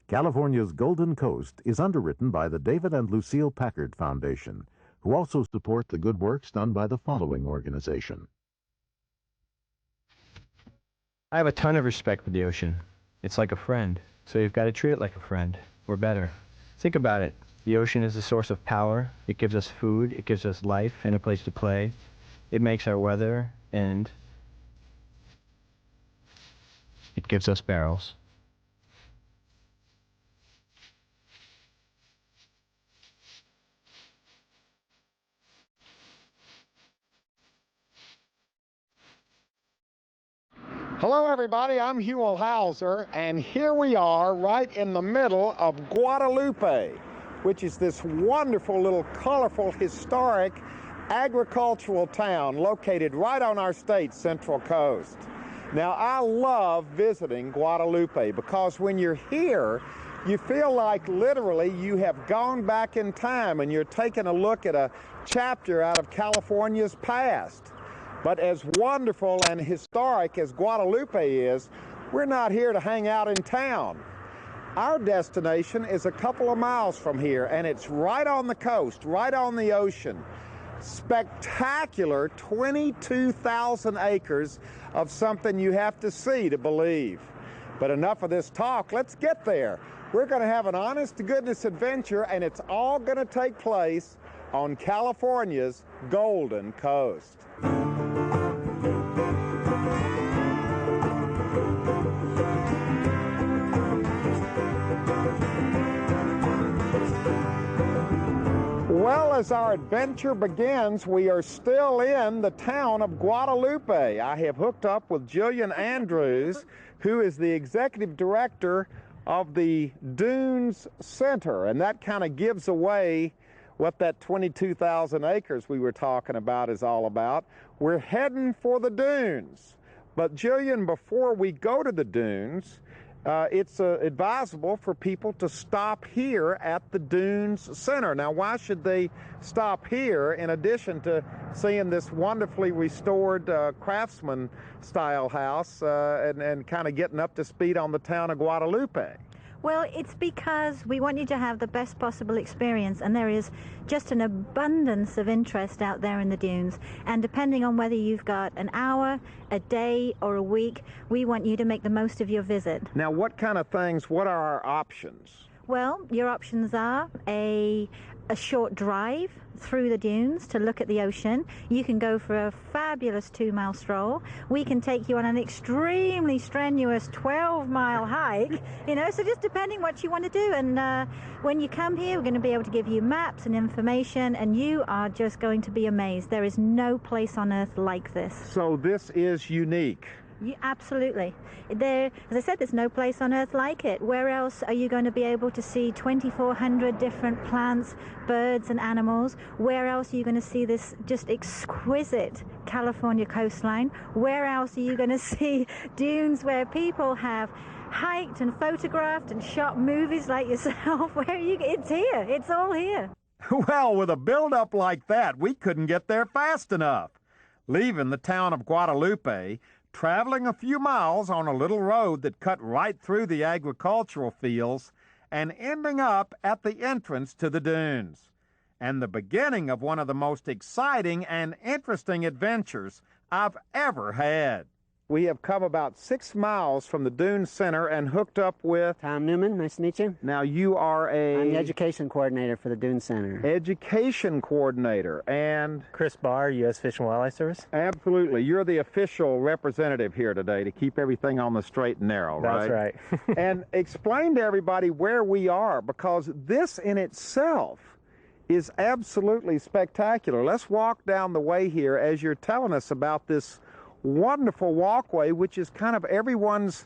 California's Golden Coast is underwritten by the David and Lucille Packard Foundation, who also support the good works done by the following organization. I have a ton of respect for the ocean. It's like a friend, so you've got to treat it like a friend, or better. Think about it. The ocean is a source of power. It gives us food, it gives us life and a place to play. It makes our weather, and it gives us barrels. Hello everybody, I'm Huell, and here we are right in the middle of Guadalupe, which is this wonderful little colorful historic agricultural town located right on our state's central coast. Now I love visiting Guadalupe because when you're here, you feel like literally you have gone back in time and you're taking a look at a chapter out of California's past. But as wonderful and historic as Guadalupe is, we're not here to hang out in town. Our destination is a couple of miles from here, and it's right on the coast, right on the ocean. Spectacular 22,000 acres of something you have to see to believe. But enough of this talk, let's get there. We're going to have an honest-to-goodness adventure, and it's all going to take place on California's Golden Coast. Well, as our adventure begins, we are still in the town of Guadalupe. I have hooked up with Jillian Andrews, who is the executive director of the Dunes Center, and that kind of gives away what that 22,000 acres we were talking about is all about. We're heading for the dunes. But Jillian, before we go to the dunes, it's advisable for people to stop here at the Dunes Center. Now, why should they stop here in addition to seeing this wonderfully restored craftsman-style house and kind of getting up to speed on the town of Guadalupe? Well, it's because we want you to have the best possible experience, and there is just an abundance of interest out there in the dunes. And depending on whether you've got an hour, a day, or a week, we want you to make the most of your visit. Now, what kind of things, what are our options? Well, your options are a short drive through the dunes to look at the ocean. You can go for a fabulous 2-mile stroll. We can take you on an extremely strenuous 12-mile hike, so just depending what you want to do. And when you come here, we're going to be able to give you maps and information, and you are just going to be amazed. There is no place on earth like this. So this is unique. Absolutely. As I said, there's no place on earth like it. Where else are you going to be able to see 2,400 different plants, birds, and animals? Where else are you going to see this just exquisite California coastline? Where else are you going to see dunes where people have hiked and photographed and shot movies like yourself? It's here. It's all here. Well, with a build-up like that, we couldn't get there fast enough. Leaving the town of Guadalupe, traveling a few miles on a little road that cut right through the agricultural fields and ending up at the entrance to the dunes, and the beginning of one of the most exciting and interesting adventures I've ever had. We have come about 6 miles from the Dune Center and hooked up with... Tom Newman, nice to meet you. Now you are I'm the education coordinator for the Dune Center. Education coordinator, and... Chris Barr, U.S. Fish and Wildlife Service. Absolutely. You're the official representative here today to keep everything on the straight and narrow, right? That's right. And explain to everybody where we are, because this in itself is absolutely spectacular. Let's walk down the way here as you're telling us about this wonderful walkway, which is kind of everyone's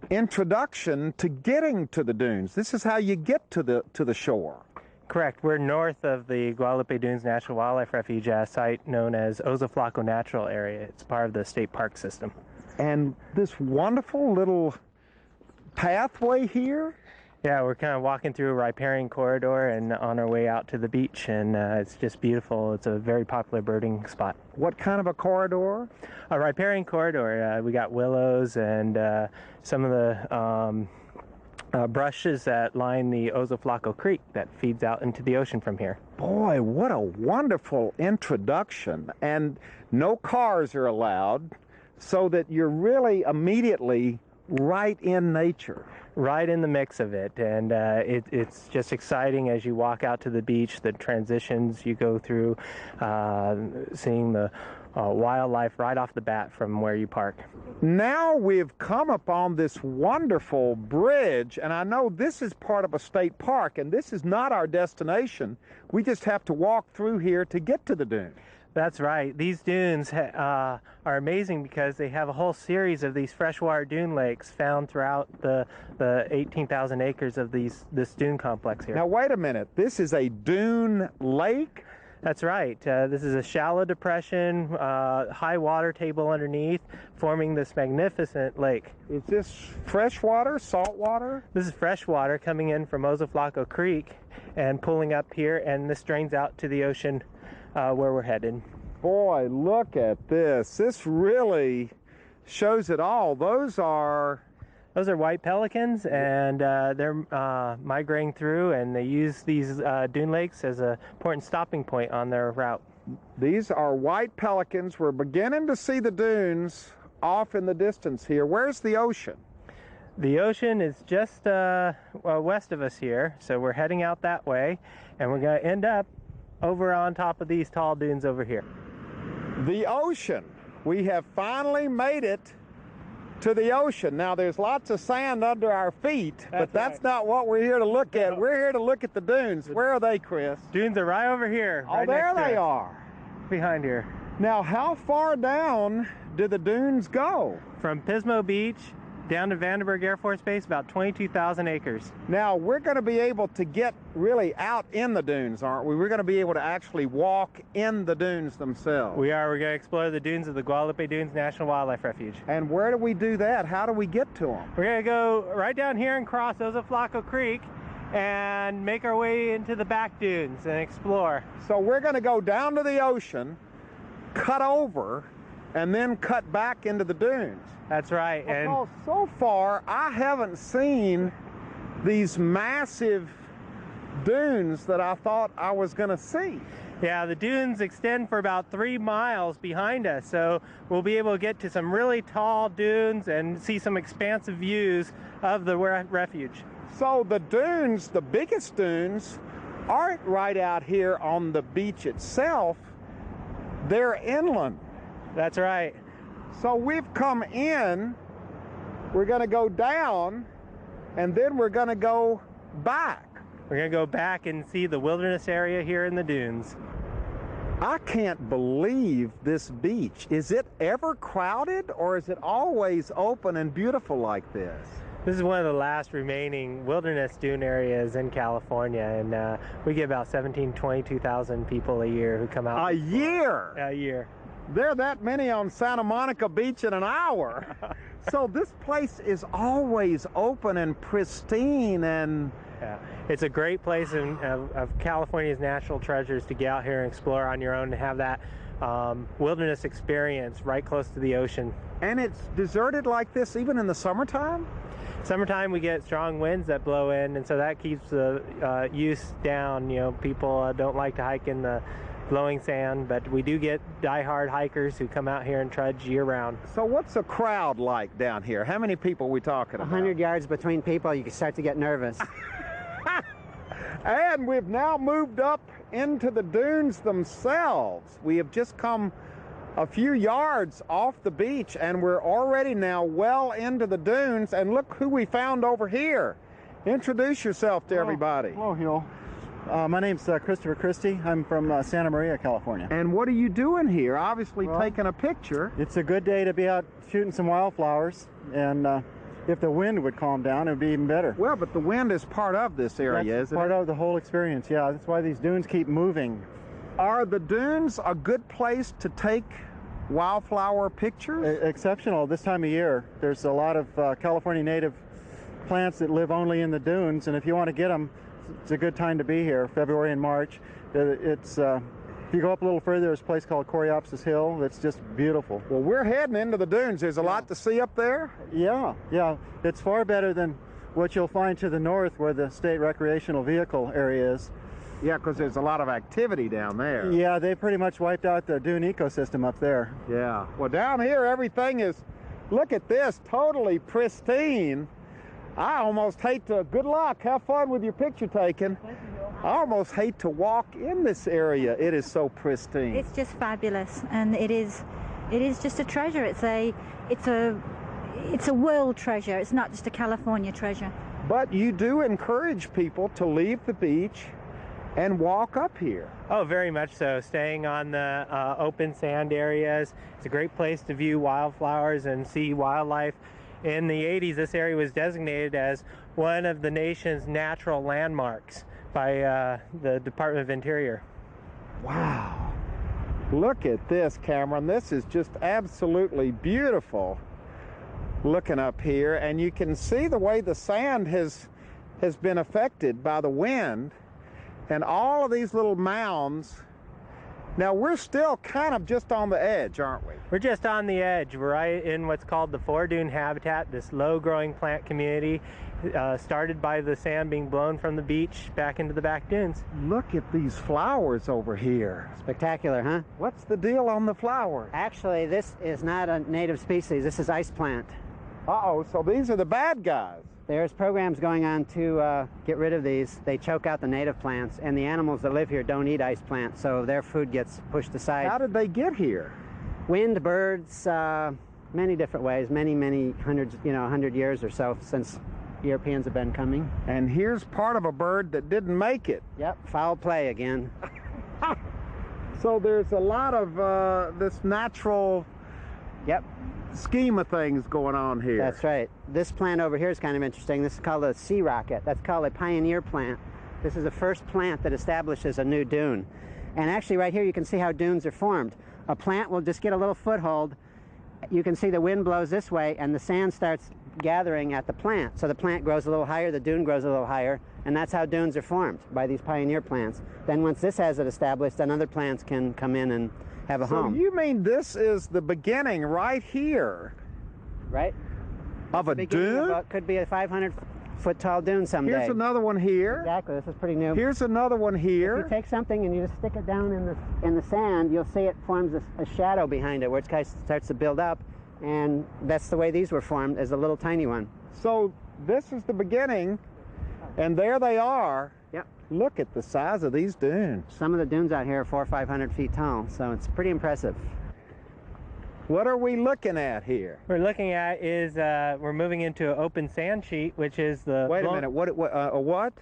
introduction to getting to the dunes. This is how you get to the shore. Correct. We're north of the Guadalupe Dunes National Wildlife Refuge at a site known as Ozaflaco Natural Area. It's part of the state park system. And this wonderful little pathway here? Yeah, we're kind of walking through a riparian corridor and on our way out to the beach, and it's just beautiful. It's a very popular birding spot. What kind of a corridor? A riparian corridor. We got willows and some of the brushes that line the Ozaflaco Creek that feeds out into the ocean from here. Boy, what a wonderful introduction. And no cars are allowed, so that you're really immediately right in nature. Right in the mix of it, and it's just exciting as you walk out to the beach, the transitions you go through, seeing the wildlife right off the bat from where you park. Now we've come upon this wonderful bridge, and I know this is part of a state park, and this is not our destination. We just have to walk through here to get to the dune. That's right. These dunes are amazing because they have a whole series of these freshwater dune lakes found throughout the 18,000 acres of this dune complex here. Now wait a minute, this is a dune lake? That's right. This is a shallow depression, high water table underneath, forming this magnificent lake. Is this fresh water, salt water? This is fresh water coming in from Ozaflaco Creek and pulling up here, and this drains out to the ocean where we're headed. Boy, look at this. This really shows it all. Those are white pelicans, and they're migrating through, and they use these dune lakes as an important stopping point on their route. These are white pelicans. We're beginning to see the dunes off in the distance here. Where's the ocean? The ocean is just west of us here, so we're heading out that way, and we're going to end up over on top of these tall dunes over here. The ocean. We have finally made it to the ocean. Now there's lots of sand under our feet, but that's not what we're here to look at. We're here to look at the dunes. Where are they, Chris? Dunes are right over here. Oh, there they are. Behind here. Now how far down do the dunes go? From Pismo Beach down to Vandenberg Air Force Base, about 22,000 acres. Now we're going to be able to get really out in the dunes, aren't we? We're going to be able to actually walk in the dunes themselves. We are. We're going to explore the dunes of the Guadalupe Dunes National Wildlife Refuge. And where do we do that? How do we get to them? We're going to go right down here and cross Ozaflaco Creek and make our way into the back dunes and explore. So we're going to go down to the ocean, cut over, and then cut back into the dunes. That's right. Because so far I haven't seen these massive dunes that I thought I was going to see. Yeah, the dunes extend for about 3 miles behind us, so we'll be able to get to some really tall dunes and see some expansive views of the refuge. So the dunes, the biggest dunes, aren't right out here on the beach itself. They're inland. That's right. So we've come in, we're going to go down, and then we're going to go back. We're going to go back and see the wilderness area here in the dunes. I can't believe this beach. Is it ever crowded, or is it always open and beautiful like this? This is one of the last remaining wilderness dune areas in California, and we get about 22,000 people a year who come out. A year? A year. There are that many on Santa Monica Beach in an hour. So this place is always open and pristine, and yeah, it's a great place of California's natural treasures to get out here and explore on your own and have that wilderness experience right close to the ocean. And it's deserted like this even in the summertime? Summertime we get strong winds that blow in, and so that keeps the use down. You know, people don't like to hike in the blowing sand, but we do get die-hard hikers who come out here and trudge year-round. So what's a crowd like down here? How many people are we talking about? 100 yards between people, you can start to get nervous. And we've now moved up into the dunes themselves. We have just come a few yards off the beach, and we're already now well into the dunes, and look who we found over here. Introduce yourself to everybody. Hello, Huell. My name's Christopher Christie. I'm from Santa Maria, California. And what are you doing here? Obviously taking a picture. It's a good day to be out shooting some wildflowers, and if the wind would calm down, it would be even better. Well, but the wind is part of this area, isn't it? Part of the whole experience, yeah. That's why these dunes keep moving. Are the dunes a good place to take wildflower pictures? Exceptional this time of year. There's a lot of California native plants that live only in the dunes, and if you want to get them, it's a good time to be here, February and March. If you go up a little further, there's a place called Coreopsis Hill that's just beautiful. Well, we're heading into the dunes. There's a lot to see up there? Yeah. It's far better than what you'll find to the north where the state recreational vehicle area is. Yeah, because there's a lot of activity down there. Yeah, they pretty much wiped out the dune ecosystem up there. Yeah. Well, down here, everything is, look at this, totally pristine. I almost hate to, good luck, have fun with your picture taking. I almost hate to walk in this area. It is so pristine. It's just fabulous, and it is just a treasure. It's a world treasure. It's not just a California treasure. But you do encourage people to leave the beach and walk up here. Oh, very much so. Staying on the open sand areas. It's a great place to view wildflowers and see wildlife. In the 80s, this area was designated as one of the nation's natural landmarks by the Department of Interior. Wow. Look at this, Cameron. This is just absolutely beautiful looking up here. And you can see the way the sand has been affected by the wind. And all of these little mounds. Now, we're still kind of just on the edge, aren't we? We're just on the edge. We're right in what's called the four dune habitat, this low-growing plant community started by the sand being blown from the beach back into the back dunes. Look at these flowers over here. Spectacular, huh? What's the deal on the flowers? Actually, this is not a native species. This is ice plant. Uh-oh, so these are the bad guys. There's programs going on to get rid of these. They choke out the native plants, and the animals that live here don't eat ice plants, so their food gets pushed aside. How did they get here? Wind, birds, many different ways, many hundreds, 100 years or so since Europeans have been coming. And here's part of a bird that didn't make it. Yep, foul play again. So there's a lot of this natural Yep. scheme of things going on here. That's right. This plant over here is kind of interesting. This is called a sea rocket. That's called a pioneer plant. This is the first plant that establishes a new dune. And actually right here you can see how dunes are formed. A plant will just get a little foothold. You can see the wind blows this way and the sand starts gathering at the plant. So the plant grows a little higher, the dune grows a little higher, and that's how dunes are formed, by these pioneer plants. Then once this has it established, then other plants can come in and have a home. So you mean this is the beginning right here? Right? Of a dune? What could be a 500-foot tall dune someday. Here's another one here. Exactly, this is pretty new. Here's another one here. If you take something and you just stick it down in the sand, you'll see it forms a shadow behind it where it kind of starts to build up, and that's the way these were formed, as a little tiny one. So this is the beginning, and there they are. Yep. Look at the size of these dunes. Some of the dunes out here are 400 or 500 feet tall, so it's pretty impressive. What are we looking at here? What we're looking at is we're moving into an open sand sheet, which is the... Wait a minute, what?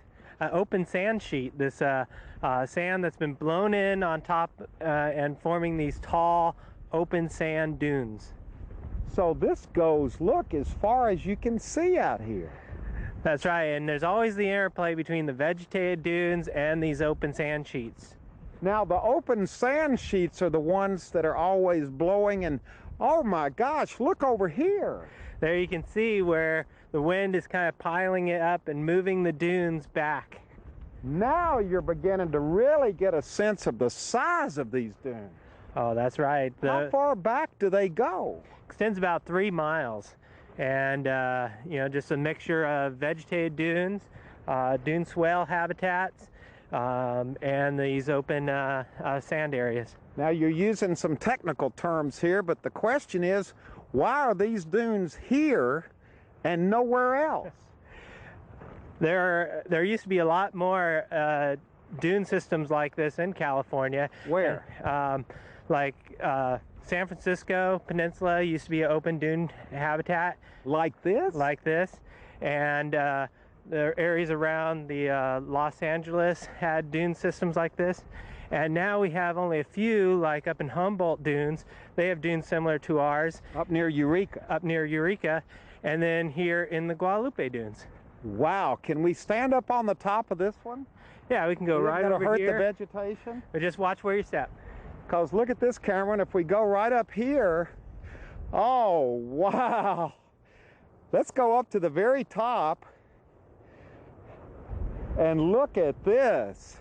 Open sand sheet, this sand that's been blown in on top and forming these tall open sand dunes. So this goes, look, as far as you can see out here. That's right, and there's always the interplay between the vegetated dunes and these open sand sheets. Now the open sand sheets are the ones that are always blowing, and oh my gosh, look over here. There you can see where the wind is kind of piling it up and moving the dunes back. Now you're beginning to really get a sense of the size of these dunes. Oh, that's right. How far back do they go? Extends about 3 miles. And just a mixture of vegetated dunes, dune swale habitats, and these open sand areas. Now you're using some technical terms here, but the question is, why are these dunes here and nowhere else? There used to be a lot more dune systems like this in California. Where? San Francisco Peninsula used to be an open dune habitat. Like this? Like this. And the areas around the Los Angeles had dune systems like this. And now we have only a few, like up in Humboldt Dunes. They have dunes similar to ours. Up near Eureka. Up near Eureka. And then here in the Guadalupe Dunes. Wow, can we stand up on the top of this one? Yeah, we can go right over hurt here. The vegetation? But just watch where you step. Because look at this, Cameron, if we go right up here, oh, wow. Let's go up to the very top and look at this.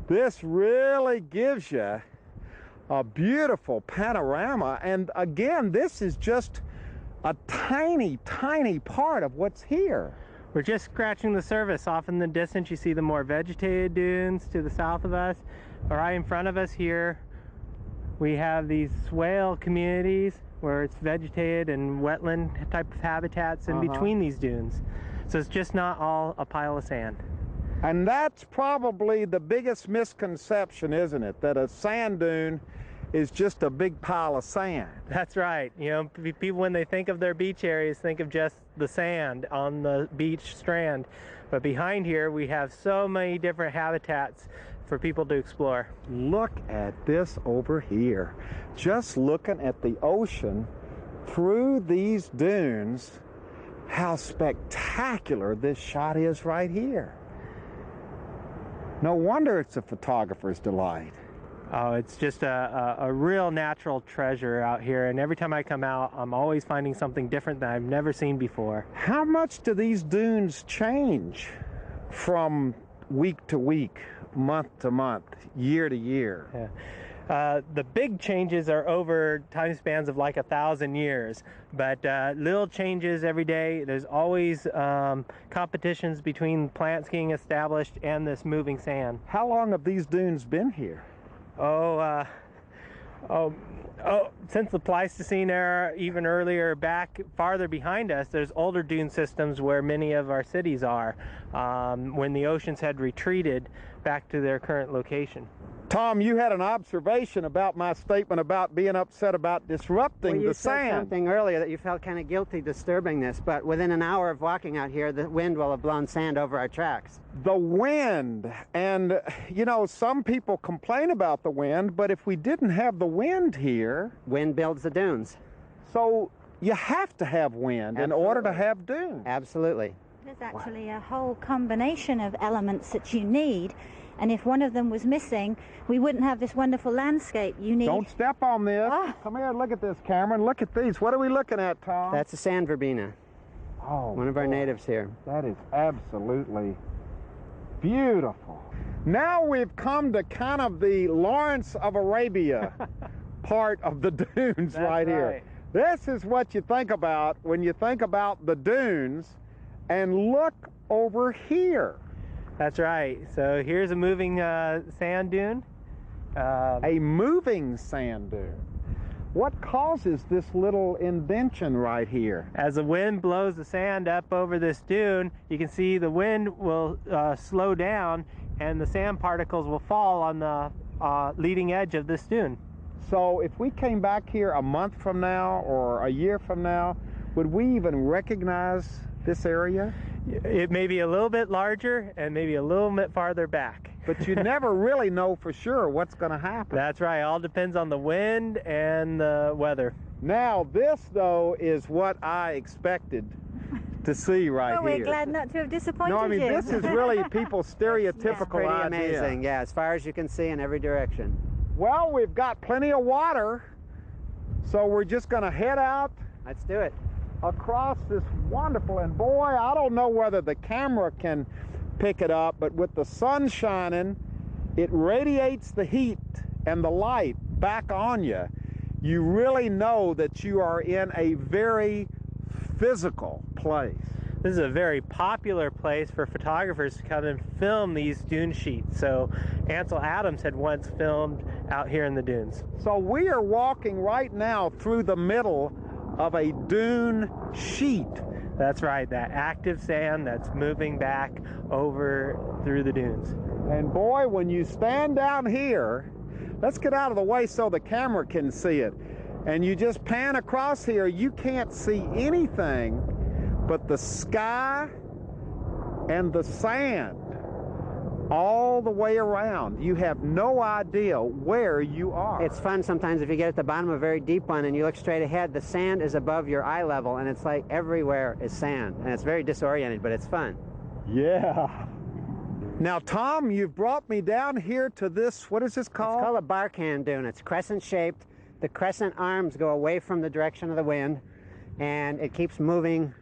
This really gives you a beautiful panorama. And again, this is just a tiny, tiny part of what's here. We're just scratching the surface. Off in the distance you see the more vegetated dunes to the south of us. Right in front of us here we have these swale communities where it's vegetated and wetland type of habitats in between these dunes. So it's just not all a pile of sand. And that's probably the biggest misconception, isn't it? That a sand dune is just a big pile of sand. That's right. You know, people when they think of their beach areas think of just the sand on the beach strand. But behind here we have so many different habitats for people to explore. Look at this over here. Just looking at the ocean through these dunes, how spectacular this shot is right here. No wonder it's a photographer's delight. Oh, it's just a real natural treasure out here, and every time I come out, I'm always finding something different that I've never seen before. How much do these dunes change from week to week, month to month, year to year? Yeah. The big changes are over time spans of like 1,000 years, but little changes every day. There's always competitions between plants getting established and this moving sand. How long have these dunes been here? Since the Pleistocene era, even earlier, back farther behind us, there's older dune systems where many of our cities are, when the oceans had retreated back to their current location. Tom, you had an observation about my statement about being upset about disrupting the sand. You said something earlier that you felt kind of guilty disturbing this, but within an hour of walking out here, the wind will have blown sand over our tracks. The wind, and you know, some people complain about the wind, but if we didn't have the wind here... Wind builds the dunes. So you have to have wind in order to have dunes. Absolutely. There's actually a whole combination of elements that you need. And if one of them was missing, we wouldn't have this wonderful landscape. You need... Don't step on this. Oh. Come here, look at this, Cameron. Look at these. What are we looking at, Tom? That's a sand verbena. Oh, one of our natives here. That is absolutely beautiful. Now we've come to kind of the Lawrence of Arabia part of the dunes. That's right here. This is what you think about when you think about the dunes. And look over here. That's right. So here's a moving sand dune. A moving sand dune. What causes this little indention right here? As the wind blows the sand up over this dune, you can see the wind will slow down and the sand particles will fall on the leading edge of this dune. So if we came back here a month from now or a year from now, would we even recognize this area? It may be a little bit larger and maybe a little bit farther back. But you never really know for sure what's going to happen. That's right. All depends on the wind and the weather. Now, this, though, is what I expected to see right here. We're glad not to have disappointed you. No, I mean, this is really people's stereotypical Pretty idea. amazing, yeah, as far as you can see in every direction. Well, we've got plenty of water, so we're just going to head out. Let's do it. Across this wonderful, and boy, I don't know whether the camera can pick it up, but with the sun shining, it radiates the heat and the light back on you. You really know that you are in a very physical place. This is a very popular place for photographers to come and film these dune sheets. So Ansel Adams had once filmed out here in the dunes. So we are walking right now through the middle of a dune sheet. That's right, that active sand that's moving back over through the dunes. And boy, when you stand down here, let's get out of the way so the camera can see it, and you just pan across here, you can't see anything but the sky and the sand all the way around. You have no idea where you are. It's fun sometimes if you get at the bottom of a very deep one and you look straight ahead, the sand is above your eye level and it's like everywhere is sand, and it's very disoriented, but it's fun. Yeah. Now, Tom, you've brought me down here to this, what is this called? It's called a barcan dune. It's crescent shaped. The crescent arms go away from the direction of the wind, and it keeps moving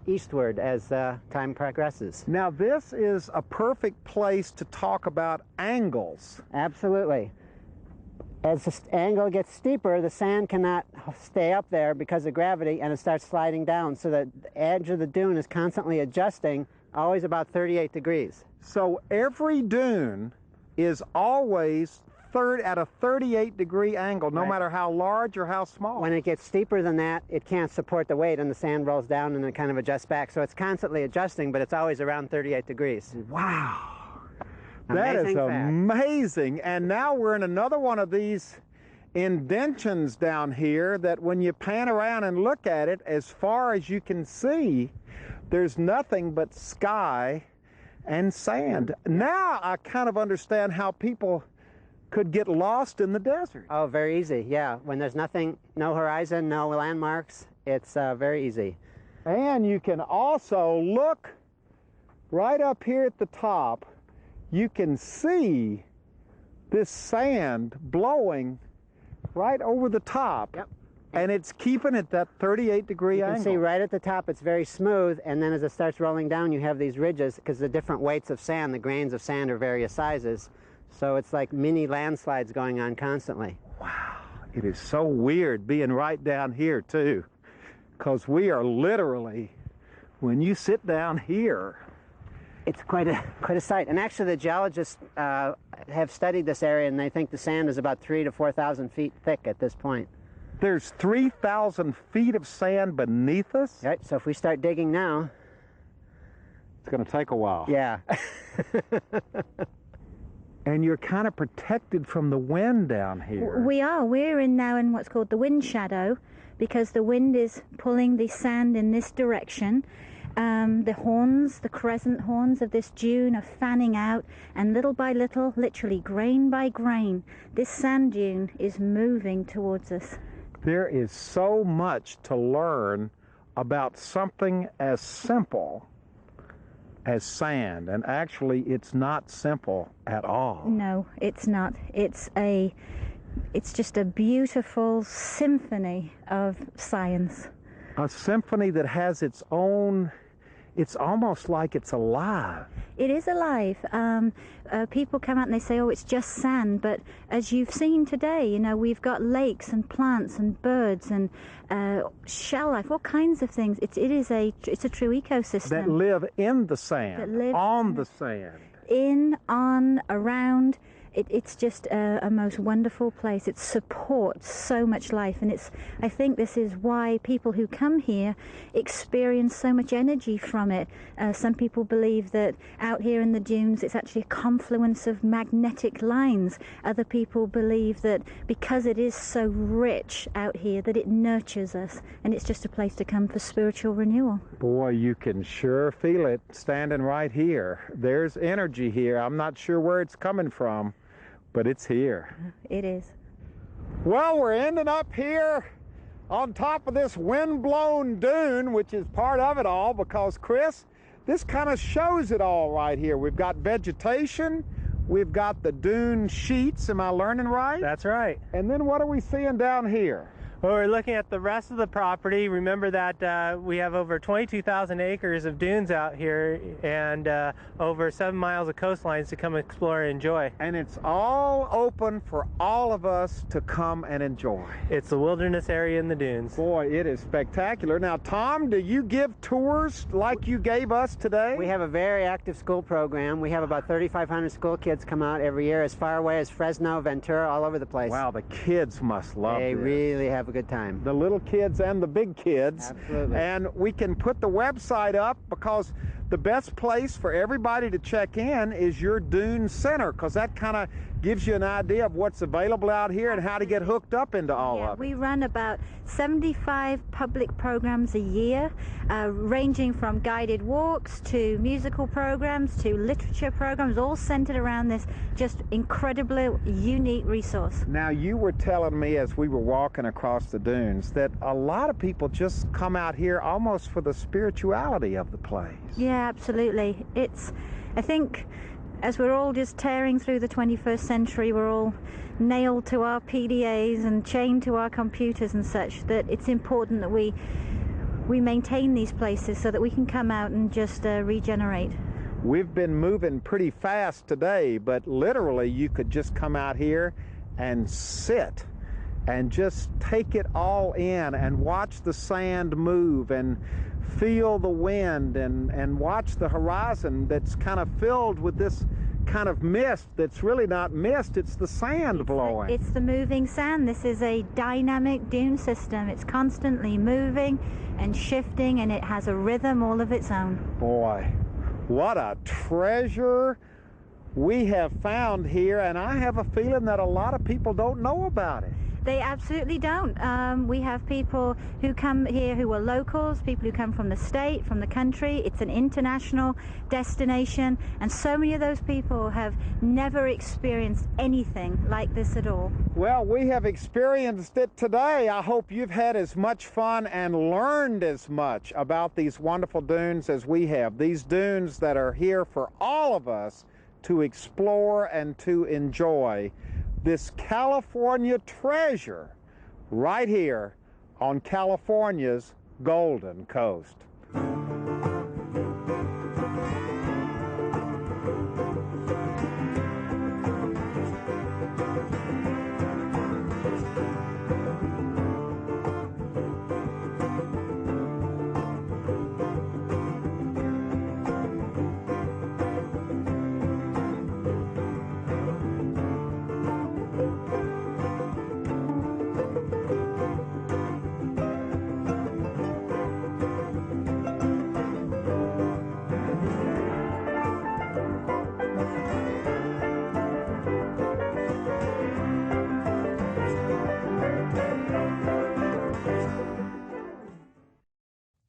eastward as time progresses. Now, this is a perfect place to talk about angles. Absolutely. As the angle gets steeper, the sand cannot stay up there because of gravity, and it starts sliding down. So the edge of the dune is constantly adjusting, always about 38 degrees. So every dune is always at a 38-degree angle, no Right. matter how large or how small. When it gets steeper than that, it can't support the weight, and the sand rolls down and then kind of adjusts back. So it's constantly adjusting, but it's always around 38 degrees. Wow. That is Amazing fact. amazing. And now we're in another one of these indentions down here that when you pan around and look at it, as far as you can see, there's nothing but sky and sand. Now I kind of understand how people could get lost in the desert. Oh, very easy, yeah. When there's nothing, no horizon, no landmarks, it's very easy. And you can also look right up here at the top. You can see this sand blowing right over the top. Yep. And it's keeping it that 38-degree You angle. can see right at the top it's very smooth, and then as it starts rolling down you have these ridges because the different weights of sand, the grains of sand are various sizes. So it's like mini landslides going on constantly. Wow, it is so weird being right down here too, because we are literally, when you sit down here, It's quite a sight. And actually the geologists have studied this area, and they think the sand is about 3,000 to 4,000 feet thick at this point. there's 3,000 feet of sand beneath us. Right, so if we start digging now, It's going to take a while. yeah. And you're kind of protected from the wind down here. We're now in what's called the wind shadow, because the wind is pulling the sand in this direction. The horns, the crescent horns of this dune are fanning out, and little by little, literally grain by grain, this sand dune is moving towards us. There is so much to learn about something as simple as sand, and actually it's not simple at all. No, it's not. It's just a beautiful symphony of science. A symphony that has its own, it's almost like it's alive. It is alive. People come out and they say, oh, it's just sand. But as you've seen today, you know, we've got lakes and plants and birds and shell life, all kinds of things. It's a true ecosystem. That live in the sand, That live on the sand. In, on, around. It's just a most wonderful place. It supports so much life, and I think this is why people who come here experience so much energy from it. Some people believe that out here in the dunes it's actually a confluence of magnetic lines. Other people believe that because it is so rich out here that it nurtures us, and it's just a place to come for spiritual renewal. Boy, you can sure feel it standing right here. There's energy here. I'm not sure where it's coming from, but it's here. It is. Well, we're ending up here on top of this wind-blown dune, which is part of it all, because, Chris, this kind of shows it all right here. We've got vegetation, we've got the dune sheets, am I learning right? That's right. And then what are we seeing down here? Well, we're looking at the rest of the property. Remember that we have over 22,000 acres of dunes out here, and over 7 miles of coastlines to come explore and enjoy. And it's all open for all of us to come and enjoy. It's the wilderness area in the dunes. Boy, it is spectacular. Now, Tom, do you give tours like you gave us today? We have a very active school program. We have about 3,500 school kids come out every year, as far away as Fresno, Ventura, all over the place. Wow, the kids must love They this. really have a good time. The little kids and the big kids. Absolutely. And we can put the website up, because the best place for everybody to check in is your Dune Center, because that kind of gives you an idea of what's available out here and how to get hooked up into all of it. We run about 75 public programs a year, ranging from guided walks to musical programs to literature programs, all centered around this just incredibly unique resource. Now, you were telling me as we were walking across the dunes that a lot of people just come out here almost for the spirituality of the place. Yeah, absolutely. I think, as we're all just tearing through the 21st century, we're all nailed to our PDAs and chained to our computers and such, that it's important that we maintain these places so that we can come out and just regenerate. We've been moving pretty fast today, but literally you could just come out here and sit and just take it all in and watch the sand move and feel the wind and watch the horizon that's kind of filled with this kind of mist that's really not mist, it's the sand blowing. It's the moving sand. This is a dynamic dune system. It's constantly moving and shifting, and it has a rhythm all of its own. Boy, what a treasure we have found here, and I have a feeling that a lot of people don't know about it. They absolutely don't. We have people who come here who are locals, people who come from the state, from the country. It's an international destination, and so many of those people have never experienced anything like this at all. Well, we have experienced it today. I hope you've had as much fun and learned as much about these wonderful dunes as we have. These dunes that are here for all of us to explore and to enjoy. This California treasure right here on California's Golden Coast.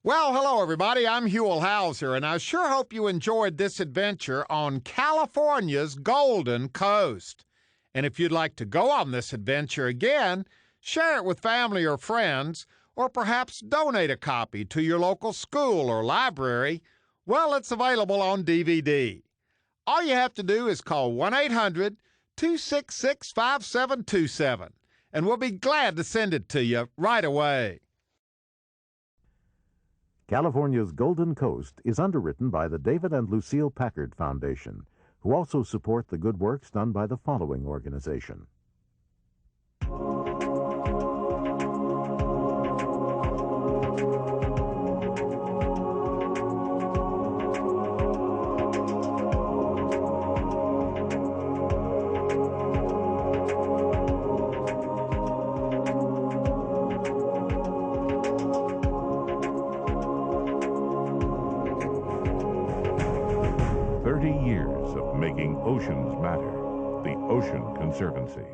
Well, hello, everybody. I'm Huell Hauser, and I sure hope you enjoyed this adventure on California's Golden Coast. And if you'd like to go on this adventure again, share it with family or friends, or perhaps donate a copy to your local school or library, well, it's available on DVD. All you have to do is call 1-800-266-5727, and we'll be glad to send it to you right away. California's Golden Coast is underwritten by the David and Lucille Packard Foundation, who also support the good works done by the following organization. 30 years of making oceans matter. The Ocean Conservancy.